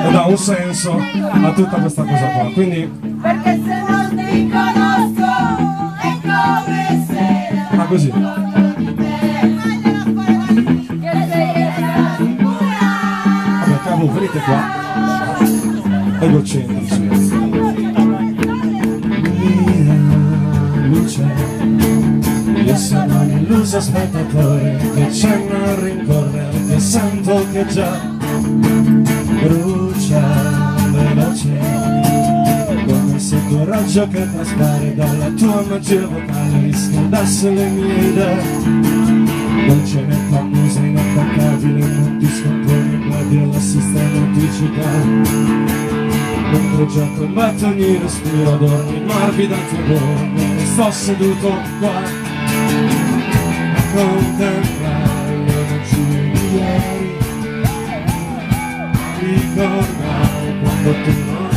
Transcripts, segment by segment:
e dà un senso a tutta questa cosa qua. Quindi, perché se non ti conosco è come se ma così. Vabbè, cavolo, venite qua. Egocentrici. Luce, io sono l'illuso spettatore che cenno a rincorrere, che sento che già brucia veloce, come se il coraggio che traspare dalla tua magia vocale riscaldasse le mie idee. Dolcemente a musa inattaccabile, non ti scomponi, guardi alla sistematicità. Mentre gioco in batto ogni respiro, dormi morbida al tuo bordo, e sto seduto qua a contemplare le noci di ieri. Ricordavo quando tu non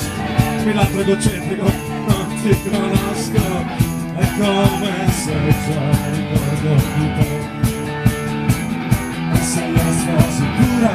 mi l'altro egocentrico, non ti conosco, è come se già ricordo di te. E se la sto sicura